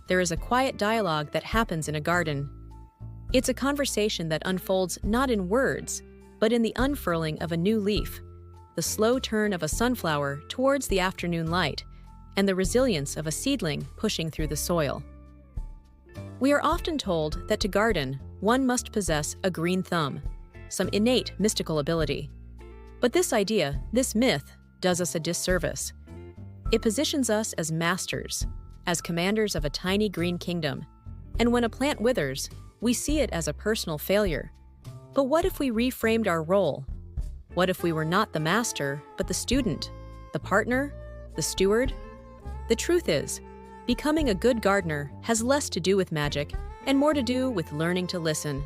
there is a quiet dialogue that happens in a garden. It's a conversation that unfolds not in words, but in the unfurling of a new leaf, the slow turn of a sunflower towards the afternoon light, and the resilience of a seedling pushing through the soil. We are often told that to garden, one must possess a green thumb, some innate mystical ability. But this idea, this myth, does us a disservice. It positions us as masters, as commanders of a tiny green kingdom, and when a plant withers, we see it as a personal failure. But what if we reframed our role? What if we were not the master, but the student, the partner, the steward? The truth is, becoming a good gardener has less to do with magic and more to do with learning to listen.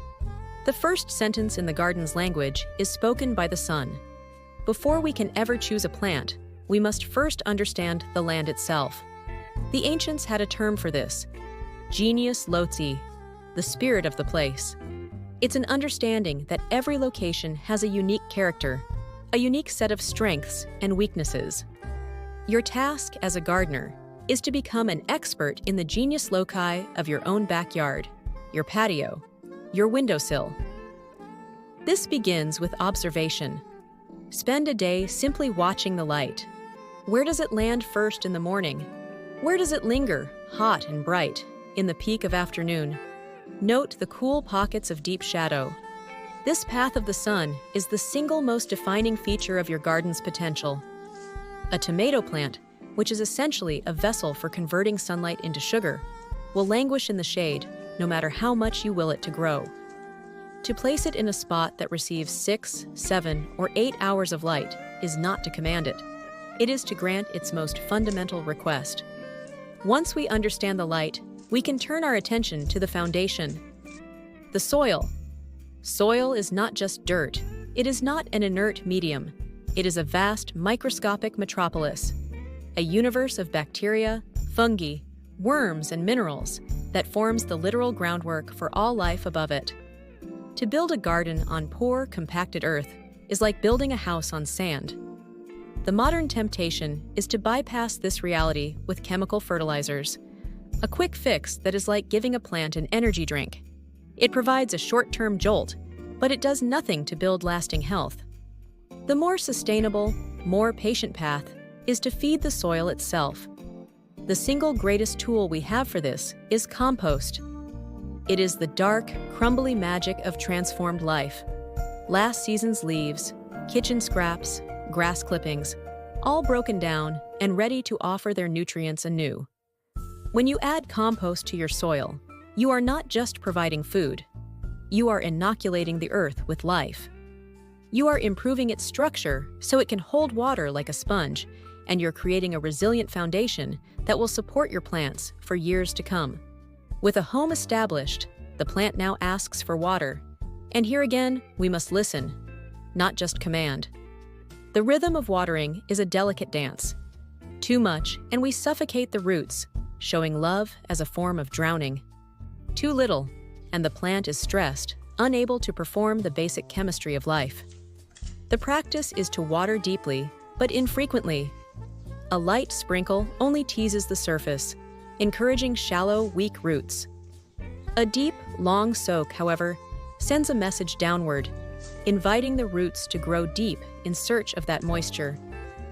The first sentence in the garden's language is spoken by the sun. Before we can ever choose a plant, we must first understand the land itself. The ancients had a term for this, genius loci, the spirit of the place. It's an understanding that every location has a unique character, a unique set of strengths and weaknesses. Your task as a gardener is to become an expert in the genius loci of your own backyard, your patio, your windowsill. This begins with observation. Spend a day simply watching the light. Where does it land first in the morning? Where does it linger, hot and bright, in the peak of afternoon? Note the cool pockets of deep shadow. This path of the sun is the single most defining feature of your garden's potential. A tomato plant, which is essentially a vessel for converting sunlight into sugar, will languish in the shade no matter how much you will it to grow. To place it in a spot that receives 6, 7, or 8 hours of light is not to command it. It is to grant its most fundamental request. Once we understand the light, we can turn our attention to the foundation. The soil. Soil is not just dirt. It is not an inert medium. It is a vast, microscopic metropolis, a universe of bacteria, fungi, worms, and minerals that forms the literal groundwork for all life above it. To build a garden on poor, compacted earth is like building a house on sand. The modern temptation is to bypass this reality with chemical fertilizers, a quick fix that is like giving a plant an energy drink. It provides a short-term jolt, but it does nothing to build lasting health. The more sustainable, more patient path is to feed the soil itself. The single greatest tool we have for this is compost. It is the dark, crumbly magic of transformed life. Last season's leaves, kitchen scraps, grass clippings, all broken down and ready to offer their nutrients anew. When you add compost to your soil, you are not just providing food. You are inoculating the earth with life. You are improving its structure so it can hold water like a sponge, and you're creating a resilient foundation that will support your plants for years to come. With a home established, the plant now asks for water. And here again, we must listen, not just command. The rhythm of watering is a delicate dance. Too much, and we suffocate the roots, showing love as a form of drowning. Too little, and the plant is stressed, unable to perform the basic chemistry of life. The practice is to water deeply, but infrequently. A light sprinkle only teases the surface, encouraging shallow, weak roots. A deep, long soak, however, sends a message downward, inviting the roots to grow deep in search of that moisture,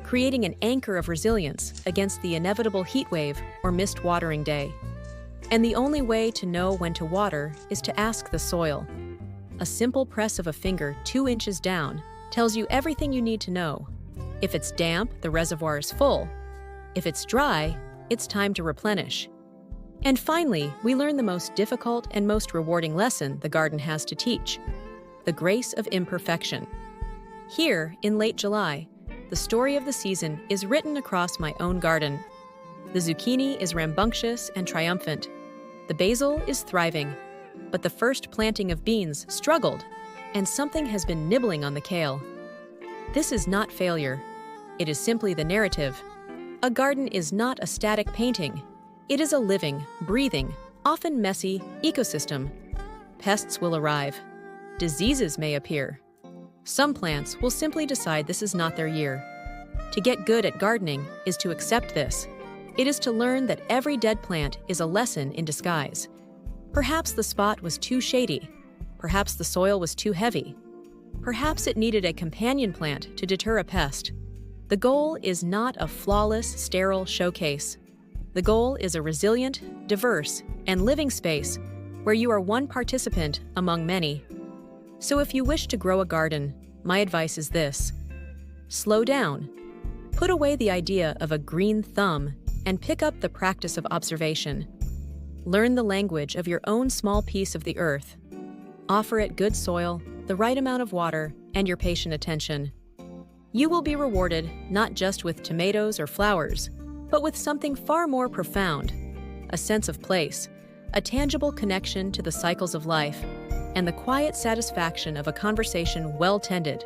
creating an anchor of resilience against the inevitable heat wave or missed watering day. And the only way to know when to water is to ask the soil. A simple press of a finger 2 inches down tells you everything you need to know. If it's damp, the reservoir is full. If it's dry, it's time to replenish. And finally, we learn the most difficult and most rewarding lesson the garden has to teach: the grace of imperfection. Here, in late July, the story of the season is written across my own garden. The zucchini is rambunctious and triumphant. The basil is thriving. But the first planting of beans struggled, and something has been nibbling on the kale. This is not failure. It is simply the narrative. A garden is not a static painting. It is a living, breathing, often messy ecosystem. Pests will arrive. Diseases may appear. Some plants will simply decide this is not their year. To get good at gardening is to accept this. It is to learn that every dead plant is a lesson in disguise. Perhaps the spot was too shady. Perhaps the soil was too heavy. Perhaps it needed a companion plant to deter a pest. The goal is not a flawless, sterile showcase. The goal is a resilient, diverse, and living space where you are one participant among many. So if you wish to grow a garden, my advice is this: slow down. Put away the idea of a green thumb and pick up the practice of observation. Learn the language of your own small piece of the earth. Offer it good soil, the right amount of water, and your patient attention. You will be rewarded not just with tomatoes or flowers, but with something far more profound: a sense of place, a tangible connection to the cycles of life, and the quiet satisfaction of a conversation well tended.